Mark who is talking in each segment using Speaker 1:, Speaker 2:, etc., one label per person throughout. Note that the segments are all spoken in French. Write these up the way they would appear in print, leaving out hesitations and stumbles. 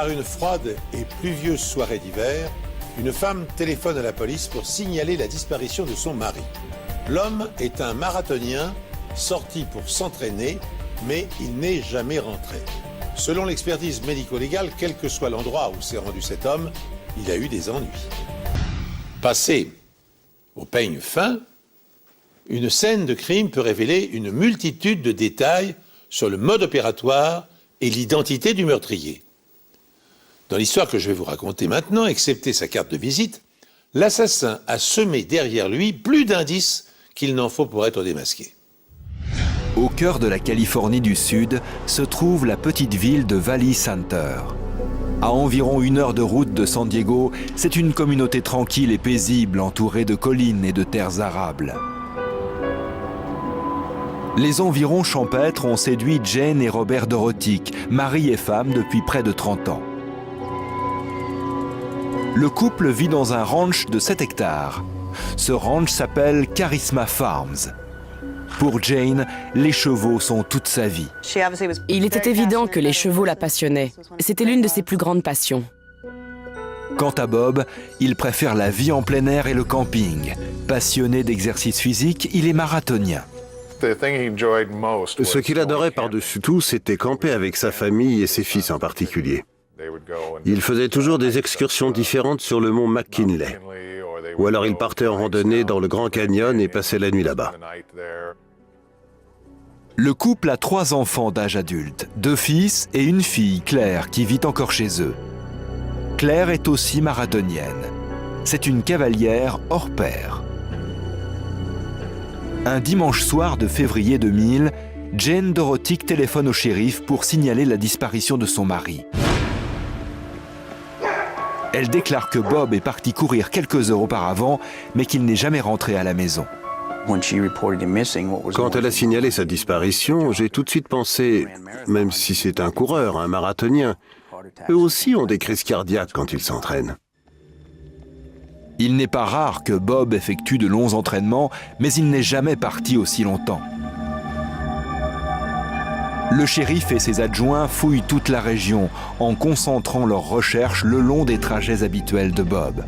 Speaker 1: Par une froide et pluvieuse soirée d'hiver, une femme téléphone à la police pour signaler la disparition de son mari. L'homme est un marathonien sorti pour s'entraîner, mais il n'est jamais rentré. Selon l'expertise médico-légale, quel que soit l'endroit où s'est rendu cet homme, il a eu des ennuis. Passé au peigne fin, une scène de crime peut révéler une multitude de détails sur le mode opératoire et l'identité du meurtrier. Dans l'histoire que je vais vous raconter maintenant, excepté sa carte de visite, l'assassin a semé derrière lui plus d'indices qu'il n'en faut pour être démasqué.
Speaker 2: Au cœur de la Californie du Sud se trouve la petite ville de Valley Center. À environ 1 heure de route de San Diego, c'est une communauté tranquille et paisible entourée de collines et de terres arables. Les environs champêtres ont séduit Jane et Robert Dorotic, mari et femme depuis près de 30 ans. Le couple vit dans un ranch de 7 hectares. Ce ranch s'appelle Charisma Farms. Pour Jane, les chevaux sont toute sa vie.
Speaker 3: Il était évident que les chevaux la passionnaient. C'était l'une de ses plus grandes passions.
Speaker 2: Quant à Bob, il préfère la vie en plein air et le camping. Passionné d'exercice physique, il est marathonien.
Speaker 4: Ce qu'il adorait par-dessus tout, c'était camper avec sa famille et ses fils en particulier. Il faisait toujours des excursions différentes sur le mont McKinley. Ou alors il partait en randonnée dans le Grand Canyon et passait la nuit là-bas.
Speaker 2: Le couple a 3 enfants d'âge adulte, 2 fils et une fille, Claire, qui vit encore chez eux. Claire est aussi marathonienne. C'est une cavalière hors pair. Un dimanche soir de février 2000, Jane Dorotic téléphone au shérif pour signaler la disparition de son mari. Elle déclare que Bob est parti courir quelques heures auparavant, mais qu'il n'est jamais rentré à la maison.
Speaker 4: Quand elle a signalé sa disparition, j'ai tout de suite pensé, même si c'est un coureur, un marathonien, eux aussi ont des crises cardiaques quand ils s'entraînent.
Speaker 2: Il n'est pas rare que Bob effectue de longs entraînements, mais il n'est jamais parti aussi longtemps. Le shérif et ses adjoints fouillent toute la région en concentrant leurs recherches le long des trajets habituels de Bob.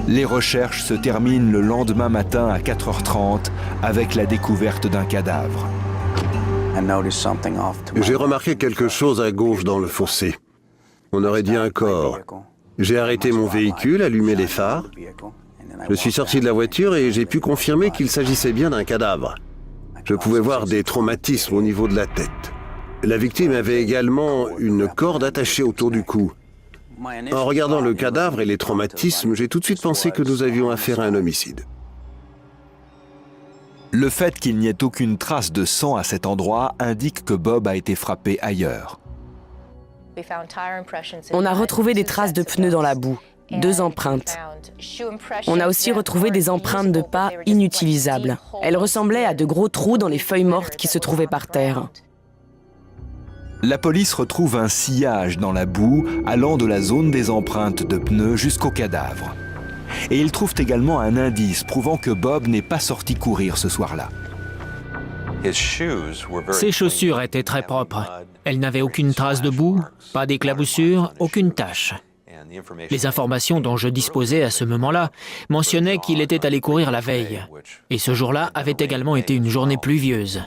Speaker 2: Les recherches se terminent le lendemain matin à 4h30 avec la découverte d'un cadavre.
Speaker 4: J'ai remarqué quelque chose à gauche dans le fossé. On aurait dit un corps. J'ai arrêté mon véhicule, allumé les phares. Je suis sorti de la voiture et j'ai pu confirmer qu'il s'agissait bien d'un cadavre. Je pouvais voir des traumatismes au niveau de la tête. La victime avait également une corde attachée autour du cou. En regardant le cadavre et les traumatismes, j'ai tout de suite pensé que nous avions affaire à un homicide.
Speaker 2: Le fait qu'il n'y ait aucune trace de sang à cet endroit indique que Bob a été frappé ailleurs.
Speaker 3: On a retrouvé des traces de pneus dans la boue, 2 empreintes. On a aussi retrouvé des empreintes de pas inutilisables. Elles ressemblaient à de gros trous dans les feuilles mortes qui se trouvaient par terre.
Speaker 2: La police retrouve un sillage dans la boue allant de la zone des empreintes de pneus jusqu'au cadavre. Et ils trouvent également un indice prouvant que Bob n'est pas sorti courir ce soir-là.
Speaker 5: Ses chaussures étaient très propres. Elles n'avaient aucune trace de boue, pas d'éclaboussure, aucune tache. Les informations dont je disposais à ce moment-là mentionnaient qu'il était allé courir la veille. Et ce jour-là avait également été une journée pluvieuse.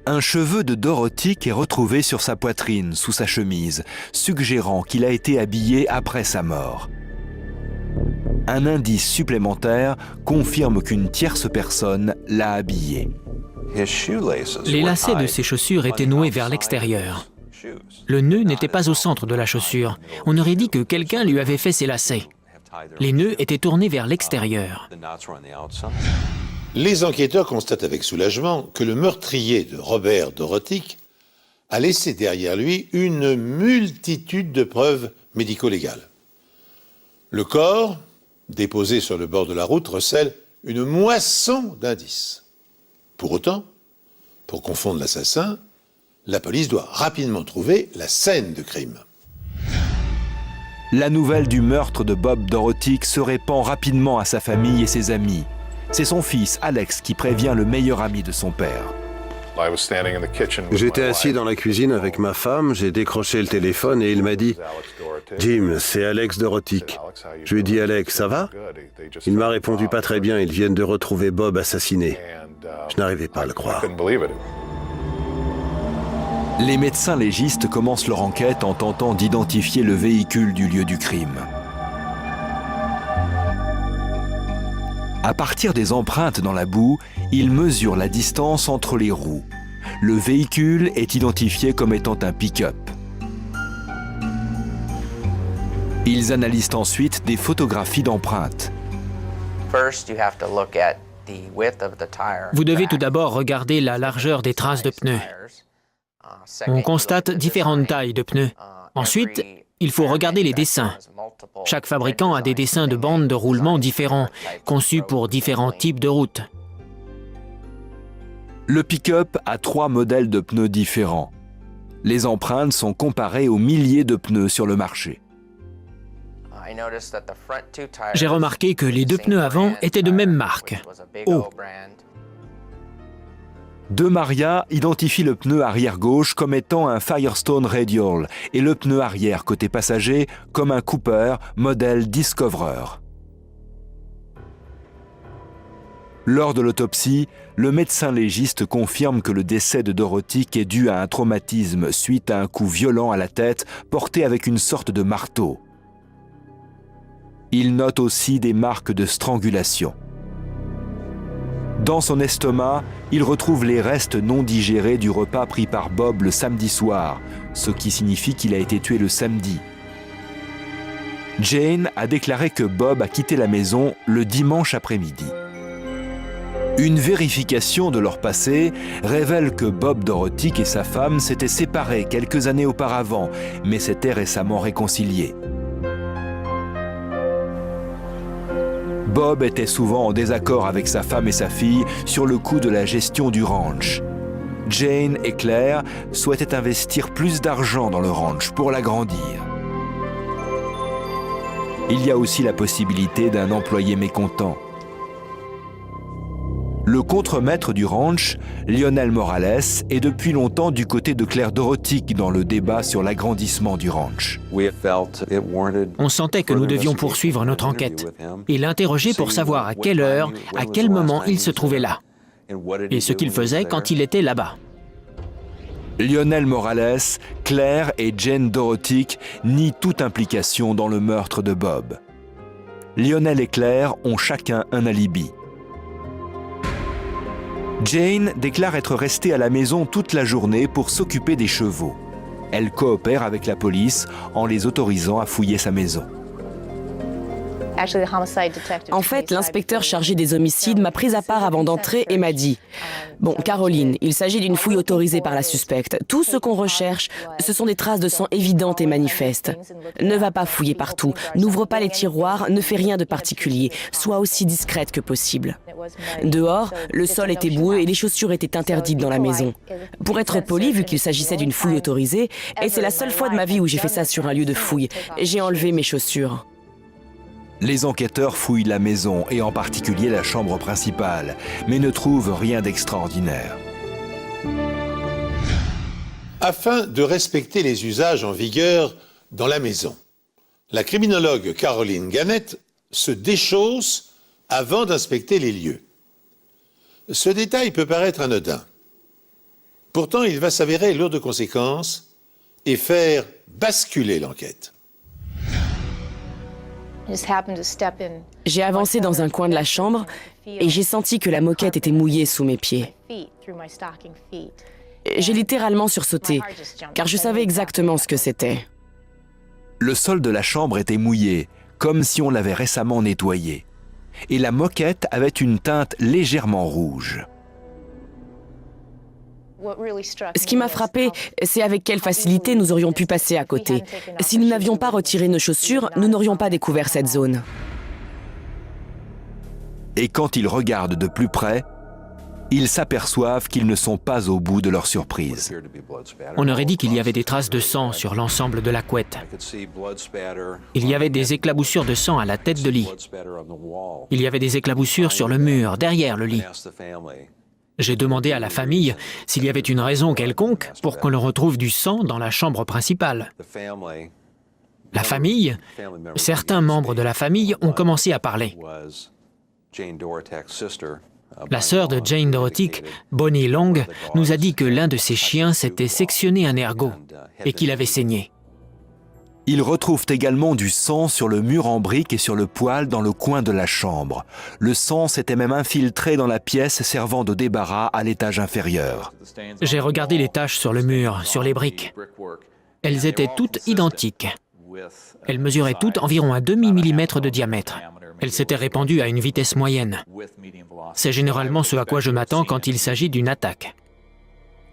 Speaker 2: Un cheveu de Dorotic est retrouvé sur sa poitrine, sous sa chemise, suggérant qu'il a été habillé après sa mort. Un indice supplémentaire confirme qu'une tierce personne l'a habillé.
Speaker 5: Les lacets de ses chaussures étaient noués vers l'extérieur. Le nœud n'était pas au centre de la chaussure. On aurait dit que quelqu'un lui avait fait ses lacets. Les nœuds étaient tournés vers l'extérieur.
Speaker 1: Les enquêteurs constatent avec soulagement que le meurtrier de Robert Dorotic a laissé derrière lui une multitude de preuves médico-légales. Le corps, déposé sur le bord de la route, recèle une moisson d'indices. Pour autant, pour confondre l'assassin, la police doit rapidement trouver la scène de crime.
Speaker 2: La nouvelle du meurtre de Bob Dorotic se répand rapidement à sa famille et ses amis. C'est son fils, Alex, qui prévient le meilleur ami de son père.
Speaker 4: J'étais assis dans la cuisine avec ma femme, j'ai décroché le téléphone et il m'a dit « Jim, c'est Alex Dorotic ». Je lui ai dit « Alex, ça va ?» Il m'a répondu « Pas très bien, ils viennent de retrouver Bob assassiné ». Je n'arrivais pas à le croire.
Speaker 2: Les médecins légistes commencent leur enquête en tentant d'identifier le véhicule du lieu du crime. À partir des empreintes dans la boue, ils mesurent la distance entre les roues. Le véhicule est identifié comme étant un pick-up. Ils analysent ensuite des photographies d'empreintes.
Speaker 5: Vous devez tout d'abord regarder la largeur des traces de pneus. On constate différentes tailles de pneus. Ensuite, il faut regarder les dessins. Chaque fabricant a des dessins de bandes de roulement différents, conçus pour différents types de routes.
Speaker 2: Le pick-up a 3 modèles de pneus différents. Les empreintes sont comparées aux milliers de pneus sur le marché.
Speaker 5: J'ai remarqué que les 2 pneus avant étaient de même marque, O.
Speaker 2: De Maria identifie le pneu arrière gauche comme étant un Firestone Radial et le pneu arrière côté passager comme un Cooper modèle Discoverer. Lors de l'autopsie, le médecin légiste confirme que le décès de Dorotic est dû à un traumatisme suite à un coup violent à la tête porté avec une sorte de marteau. Il note aussi des marques de strangulation. Dans son estomac, il retrouve les restes non digérés du repas pris par Bob le samedi soir, ce qui signifie qu'il a été tué le samedi. Jane a déclaré que Bob a quitté la maison le dimanche après-midi. Une vérification de leur passé révèle que Bob Dorotic et sa femme s'étaient séparés quelques années auparavant, mais s'étaient récemment réconciliés. Bob était souvent en désaccord avec sa femme et sa fille sur le coût de la gestion du ranch. Jane et Claire souhaitaient investir plus d'argent dans le ranch pour l'agrandir. Il y a aussi la possibilité d'un employé mécontent. Le contremaître du ranch, Lionel Morales, est depuis longtemps du côté de Claire Dorotic dans le débat sur l'agrandissement du ranch.
Speaker 5: On sentait que nous devions poursuivre notre enquête et l'interroger pour savoir à quelle heure, à quel moment il se trouvait là et ce qu'il faisait quand il était là-bas.
Speaker 2: Lionel Morales, Claire et Jane Dorotic nient toute implication dans le meurtre de Bob. Lionel et Claire ont chacun un alibi. Jane déclare être restée à la maison toute la journée pour s'occuper des chevaux. Elle coopère avec la police en les autorisant à fouiller sa maison.
Speaker 3: En fait, l'inspecteur chargé des homicides m'a prise à part avant d'entrer et m'a dit « Bon, Caroline, il s'agit d'une fouille autorisée par la suspecte. Tout ce qu'on recherche, ce sont des traces de sang évidentes et manifestes. Ne va pas fouiller partout, n'ouvre pas les tiroirs, ne fais rien de particulier. Sois aussi discrète que possible. » Dehors, le sol était boueux et les chaussures étaient interdites dans la maison. Pour être poli, vu qu'il s'agissait d'une fouille autorisée, et c'est la seule fois de ma vie où j'ai fait ça sur un lieu de fouille, j'ai enlevé mes chaussures.
Speaker 2: Les enquêteurs fouillent la maison et en particulier la chambre principale, mais ne trouvent rien d'extraordinaire.
Speaker 1: Afin de respecter les usages en vigueur dans la maison, la criminologue Caroline Gannett se déchausse avant d'inspecter les lieux. Ce détail peut paraître anodin. Pourtant, il va s'avérer lourd de conséquences et faire basculer l'enquête.
Speaker 3: J'ai avancé dans un coin de la chambre et j'ai senti que la moquette était mouillée sous mes pieds. J'ai littéralement sursauté, car je savais exactement ce que c'était.
Speaker 2: Le sol de la chambre était mouillé, comme si on l'avait récemment nettoyé. Et la moquette avait une teinte légèrement rouge.
Speaker 3: Ce qui m'a frappé, c'est avec quelle facilité nous aurions pu passer à côté. Si nous n'avions pas retiré nos chaussures, nous n'aurions pas découvert cette zone.
Speaker 2: Et quand ils regardent de plus près, ils s'aperçoivent qu'ils ne sont pas au bout de leur surprise.
Speaker 5: On aurait dit qu'il y avait des traces de sang sur l'ensemble de la couette. Il y avait des éclaboussures de sang à la tête de lit. Il y avait des éclaboussures sur le mur, derrière le lit. J'ai demandé à la famille s'il y avait une raison quelconque pour qu'on le retrouve du sang dans la chambre principale. La famille, certains membres de la famille ont commencé à parler. La sœur de Jane Dorotic, Bonnie Long, nous a dit que l'un de ses chiens s'était sectionné un ergot et qu'il avait saigné.
Speaker 2: Ils retrouvent également du sang sur le mur en briques et sur le poêle dans le coin de la chambre. Le sang s'était même infiltré dans la pièce servant de débarras à l'étage inférieur.
Speaker 5: J'ai regardé les taches sur le mur, sur les briques. Elles étaient toutes identiques. Elles mesuraient toutes environ un demi-millimètre de diamètre. Elles s'étaient répandues à une vitesse moyenne. C'est généralement ce à quoi je m'attends quand il s'agit d'une attaque.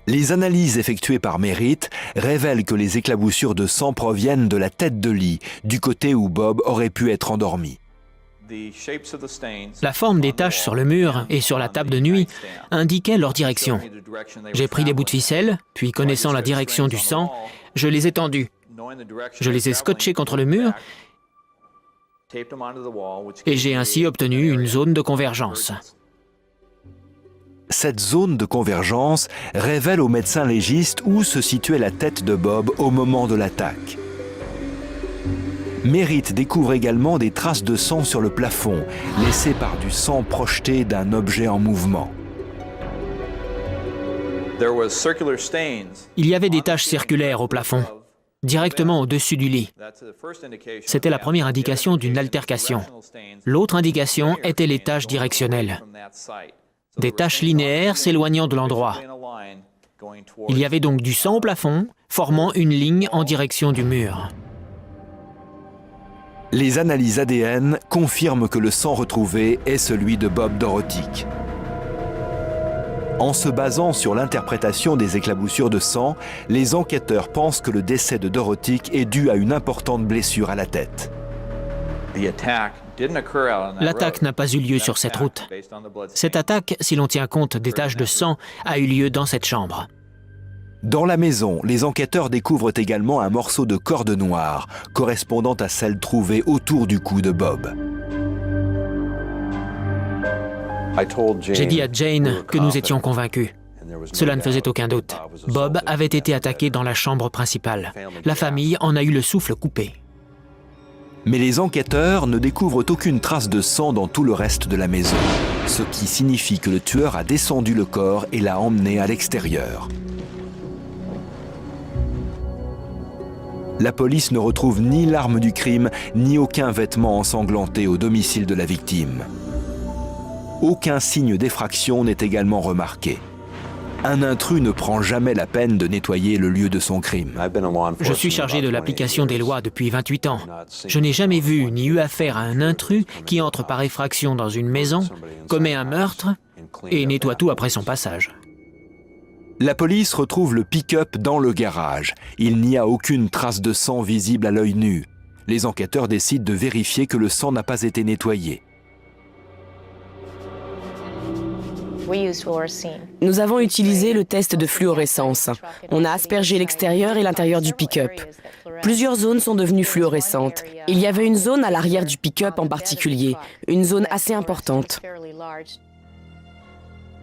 Speaker 2: Les analyses effectuées par Merritt révèlent que les éclaboussures de sang proviennent de la tête de lit, du côté où Bob aurait pu être endormi.
Speaker 5: La forme des taches sur le mur et sur la table de nuit indiquait leur direction. J'ai pris des bouts de ficelle, puis connaissant la direction du sang, je les ai tendus. Je les ai scotchés contre le mur et j'ai ainsi obtenu une zone de convergence.
Speaker 2: Cette zone de convergence révèle au médecin légiste où se situait la tête de Bob au moment de l'attaque. Merritt découvre également des traces de sang sur le plafond, laissées par du sang projeté d'un objet en mouvement.
Speaker 5: Il y avait des taches circulaires au plafond, directement au-dessus du lit. C'était la première indication d'une altercation. L'autre indication était les taches directionnelles. Des taches linéaires s'éloignant de l'endroit. Il y avait donc du sang au plafond, formant une ligne en direction du mur.
Speaker 2: Les analyses ADN confirment que le sang retrouvé est celui de Bob Dorotic. En se basant sur l'interprétation des éclaboussures de sang, les enquêteurs pensent que le décès de Dorotic est dû à une importante blessure à la tête.
Speaker 5: L'attaque n'a pas eu lieu sur cette route. Cette attaque, si l'on tient compte des taches de sang, a eu lieu dans cette chambre.
Speaker 2: Dans la maison, les enquêteurs découvrent également un morceau de corde noire, correspondant à celle trouvée autour du cou de Bob.
Speaker 5: J'ai dit à Jane que nous étions convaincus. Cela ne faisait aucun doute. Bob avait été attaqué dans la chambre principale. La famille en a eu le souffle coupé.
Speaker 2: Mais les enquêteurs ne découvrent aucune trace de sang dans tout le reste de la maison, ce qui signifie que le tueur a descendu le corps et l'a emmené à l'extérieur. La police ne retrouve ni l'arme du crime, ni aucun vêtement ensanglanté au domicile de la victime. Aucun signe d'effraction n'est également remarqué. Un intrus ne prend jamais la peine de nettoyer le lieu de son crime.
Speaker 5: Je suis chargé de l'application des lois depuis 28 ans. Je n'ai jamais vu ni eu affaire à un intrus qui entre par effraction dans une maison, commet un meurtre et nettoie tout après son passage.
Speaker 2: La police retrouve le pick-up dans le garage. Il n'y a aucune trace de sang visible à l'œil nu. Les enquêteurs décident de vérifier que le sang n'a pas été nettoyé.
Speaker 3: Nous avons utilisé le test de fluorescence. On a aspergé l'extérieur et l'intérieur du pick-up. Plusieurs zones sont devenues fluorescentes. Il y avait une zone à l'arrière du pick-up en particulier, une zone assez importante.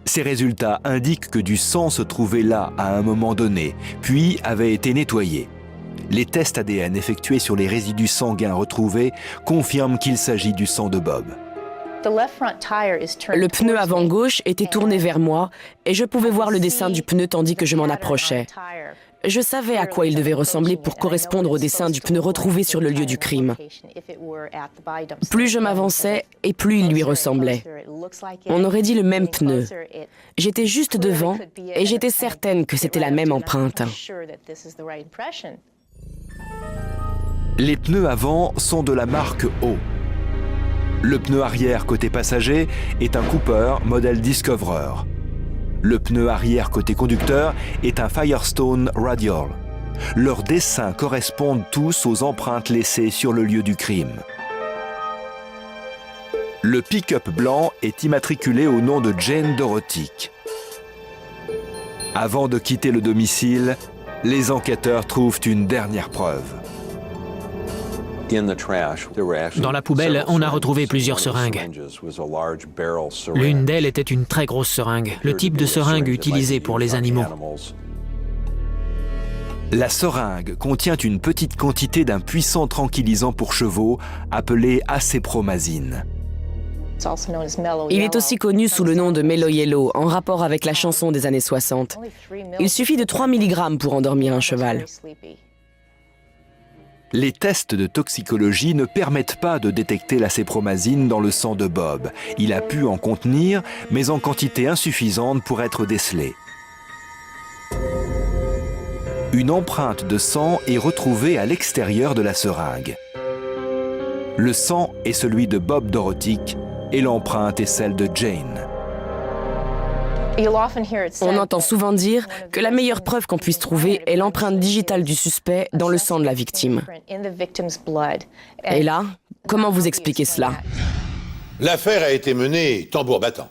Speaker 2: Ces résultats indiquent que du sang se trouvait là à un moment donné, puis avait été nettoyé. Les tests ADN effectués sur les résidus sanguins retrouvés confirment qu'il s'agit du sang de Bob.
Speaker 3: Le pneu avant gauche était tourné vers moi et je pouvais voir le dessin du pneu tandis que je m'en approchais. Je savais à quoi il devait ressembler pour correspondre au dessin du pneu retrouvé sur le lieu du crime. Plus je m'avançais et plus il lui ressemblait. On aurait dit le même pneu. J'étais juste devant et j'étais certaine que c'était la même empreinte.
Speaker 2: Les pneus avant sont de la marque O. Le pneu arrière côté passager est un Cooper modèle Discoverer. Le pneu arrière côté conducteur est un Firestone Radial. Leurs dessins correspondent tous aux empreintes laissées sur le lieu du crime. Le pick-up blanc est immatriculé au nom de Jane Dorotic. Avant de quitter le domicile, les enquêteurs trouvent une dernière preuve.
Speaker 5: Dans la poubelle, on a retrouvé plusieurs seringues. L'une d'elles était une très grosse seringue, le type de seringue utilisé pour les animaux.
Speaker 2: La seringue contient une petite quantité d'un puissant tranquillisant pour chevaux appelé acépromazine.
Speaker 3: Il est aussi connu sous le nom de Mellow Yellow, en rapport avec la chanson des années 60. Il suffit de 3 mg pour endormir un cheval.
Speaker 2: Les tests de toxicologie ne permettent pas de détecter l'acépromazine dans le sang de Bob. Il a pu en contenir, mais en quantité insuffisante pour être décelé. Une empreinte de sang est retrouvée à l'extérieur de la seringue. Le sang est celui de Bob Dorotic et l'empreinte est celle de Jane.
Speaker 3: On entend souvent dire que la meilleure preuve qu'on puisse trouver est l'empreinte digitale du suspect dans le sang de la victime. Et là, comment vous expliquez cela?
Speaker 1: L'affaire a été menée tambour battant.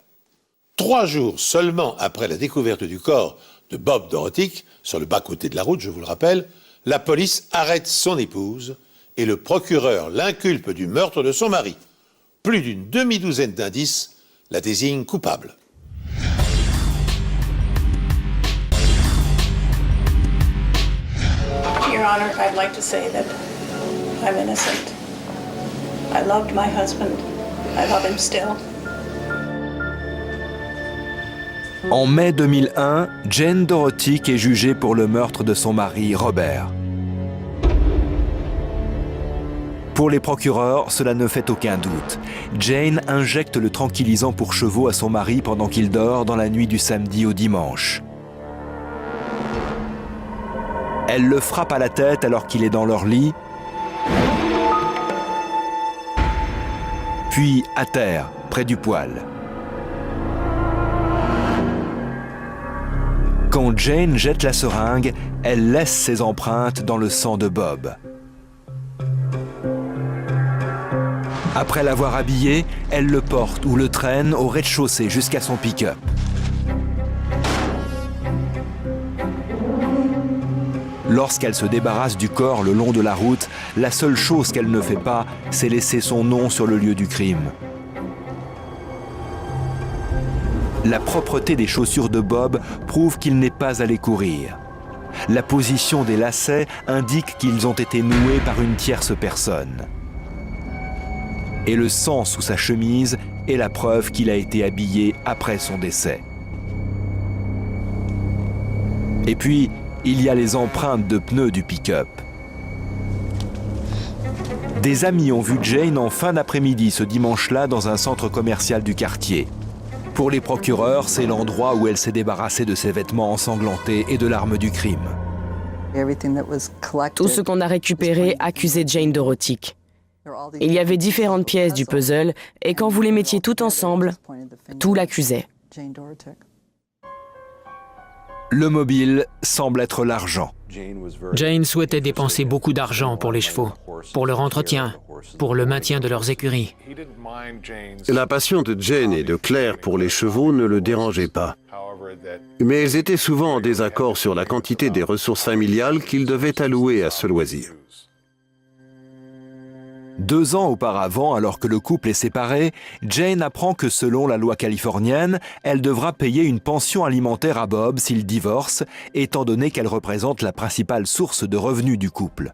Speaker 1: 3 jours seulement après la découverte du corps de Bob Dorotic, sur le bas-côté de la route, je vous le rappelle, la police arrête son épouse et le procureur l'inculpe du meurtre de son mari. Plus d'une demi-douzaine d'indices la désignent coupable.
Speaker 6: Your Honor, I'd like to say that I'm innocent. I loved my husband. I love him still.
Speaker 2: En mai 2001, Jane Dorotic est jugée pour le meurtre de son mari, Robert. Pour les procureurs, cela ne fait aucun doute. Jane injecte le tranquillisant pour chevaux à son mari pendant qu'il dort dans la nuit du samedi au dimanche. Elle le frappe à la tête alors qu'il est dans leur lit, puis à terre, près du poêle. Quand Jane jette la seringue, elle laisse ses empreintes dans le sang de Bob. Après l'avoir habillé, elle le porte ou le traîne au rez-de-chaussée jusqu'à son pick-up. Lorsqu'elle se débarrasse du corps le long de la route, la seule chose qu'elle ne fait pas, c'est laisser son nom sur le lieu du crime. La propreté des chaussures de Bob prouve qu'il n'est pas allé courir. La position des lacets indique qu'ils ont été noués par une tierce personne. Et le sang sous sa chemise est la preuve qu'il a été habillé après son décès. Et puis, il y a les empreintes de pneus du pick-up. Des amis ont vu Jane en fin d'après-midi ce dimanche-là dans un centre commercial du quartier. Pour les procureurs, c'est l'endroit où elle s'est débarrassée de ses vêtements ensanglantés et de l'arme du crime.
Speaker 3: Tout ce qu'on a récupéré accusait Jane Dorotic. Il y avait différentes pièces du puzzle et quand vous les mettiez tout ensemble, tout l'accusait.
Speaker 2: Le mobile semble être l'argent.
Speaker 5: Jane souhaitait dépenser beaucoup d'argent pour les chevaux, pour leur entretien, pour le maintien de leurs écuries.
Speaker 4: La passion de Jane et de Claire pour les chevaux ne le dérangeait pas. Mais elles étaient souvent en désaccord sur la quantité des ressources familiales qu'ils devaient allouer à ce loisir.
Speaker 2: 2 ans auparavant, alors que le couple est séparé, Jane apprend que selon la loi californienne, elle devra payer une pension alimentaire à Bob s'ils divorcent, étant donné qu'elle représente la principale source de revenus du couple.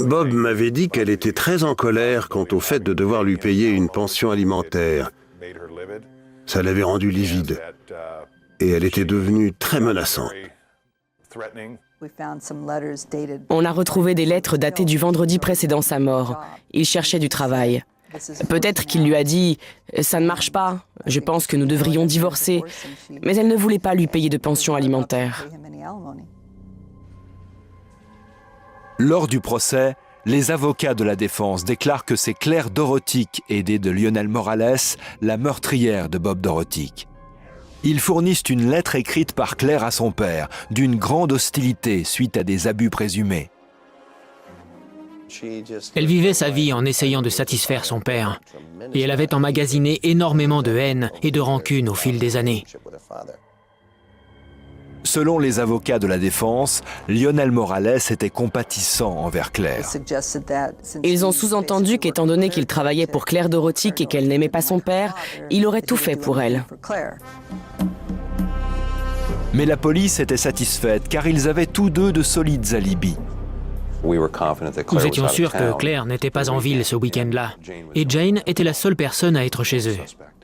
Speaker 4: Bob m'avait dit qu'elle était très en colère quant au fait de devoir lui payer une pension alimentaire. Ça l'avait rendue livide. Et elle était devenue très menaçante.
Speaker 3: On a retrouvé des lettres datées du vendredi précédant sa mort. Il cherchait du travail. Peut-être qu'il lui a dit « Ça ne marche pas, je pense que nous devrions divorcer », mais elle ne voulait pas lui payer de pension alimentaire.
Speaker 2: Lors du procès, les avocats de la défense déclarent que c'est Claire Dorotic, aidée de Lionel Morales, la meurtrière de Bob Dorotic. Ils fournissent une lettre écrite par Claire à son père, d'une grande hostilité suite à des abus présumés.
Speaker 5: Elle vivait sa vie en essayant de satisfaire son père, et elle avait emmagasiné énormément de haine et de rancune au fil des années.
Speaker 2: Selon les avocats de la défense, Lionel Morales était compatissant envers Claire.
Speaker 3: Ils ont sous-entendu qu'étant donné qu'il travaillait pour Claire Dorotic et qu'elle n'aimait pas son père, il aurait tout fait pour elle.
Speaker 2: Mais la police était satisfaite car ils avaient tous deux de solides alibis.
Speaker 5: Nous étions sûrs que Claire n'était pas en ville ce week-end-là. Et Jane était la seule personne à être chez eux.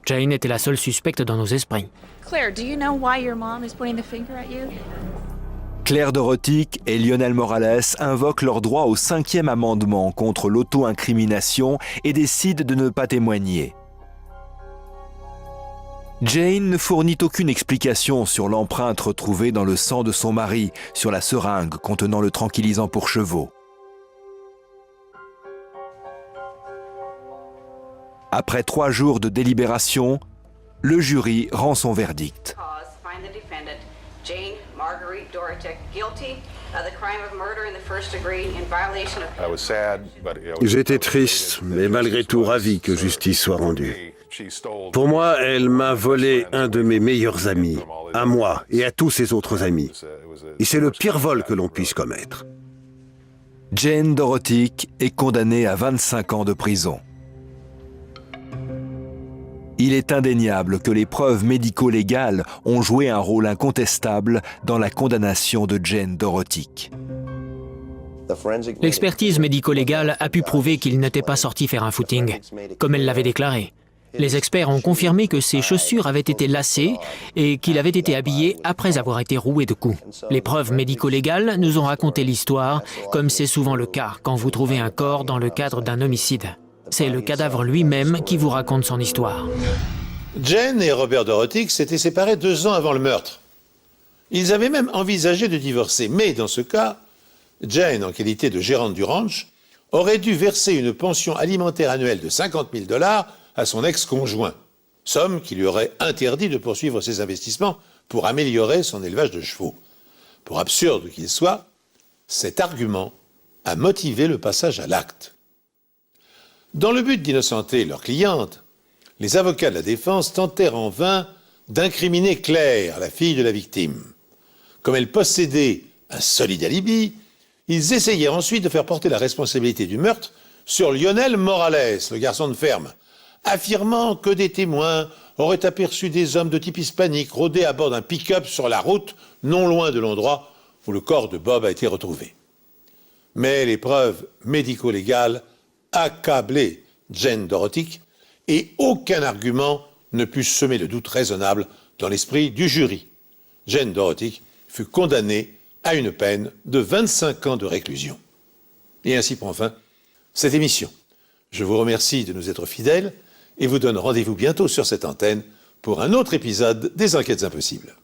Speaker 5: Jane était la seule suspecte dans nos esprits.
Speaker 7: Claire, do you know why your mom is pointing the finger at you?
Speaker 2: Claire Dorotic et Lionel Morales invoquent leur droit au 5e amendement contre l'auto-incrimination et décident de ne pas témoigner. Jane ne fournit aucune explication sur l'empreinte retrouvée dans le sang de son mari sur la seringue contenant le tranquillisant pour chevaux. Après 3 jours de délibération, le jury rend son verdict.
Speaker 4: J'étais triste, mais malgré tout ravi que justice soit rendue. Pour moi, elle m'a volé un de mes meilleurs amis, à moi et à tous ses autres amis. Et c'est le pire vol que l'on puisse commettre.
Speaker 2: Jane Dorotic est condamnée à 25 ans de prison. Il est indéniable que les preuves médico-légales ont joué un rôle incontestable dans la condamnation de Jane Dorotic.
Speaker 5: L'expertise médico-légale a pu prouver qu'il n'était pas sorti faire un footing, comme elle l'avait déclaré. Les experts ont confirmé que ses chaussures avaient été lacées et qu'il avait été habillé après avoir été roué de coups. Les preuves médico-légales nous ont raconté l'histoire, comme c'est souvent le cas quand vous trouvez un corps dans le cadre d'un homicide. C'est le cadavre lui-même qui vous raconte son histoire.
Speaker 1: Jane et Robert Dorotic s'étaient séparés 2 ans avant le meurtre. Ils avaient même envisagé de divorcer, mais dans ce cas, Jane, en qualité de gérante du ranch, aurait dû verser une pension alimentaire annuelle de 50 000 $ à son ex-conjoint, somme qui lui aurait interdit de poursuivre ses investissements pour améliorer son élevage de chevaux. Pour absurde qu'il soit, cet argument a motivé le passage à l'acte. Dans le but d'innocenter leur cliente, les avocats de la défense tentèrent en vain d'incriminer Claire, la fille de la victime. Comme elle possédait un solide alibi, ils essayèrent ensuite de faire porter la responsabilité du meurtre sur Lionel Morales, le garçon de ferme, affirmant que des témoins auraient aperçu des hommes de type hispanique rôder à bord d'un pick-up sur la route, non loin de l'endroit où le corps de Bob a été retrouvé. Mais les preuves médico-légales accablaient Jane Dorotic et aucun argument ne put semer le doute raisonnable dans l'esprit du jury. Jane Dorotic fut condamnée à une peine de 25 ans de réclusion. Et ainsi prend fin cette émission. Je vous remercie de nous être fidèles et vous donne rendez-vous bientôt sur cette antenne pour un autre épisode des Enquêtes Impossibles.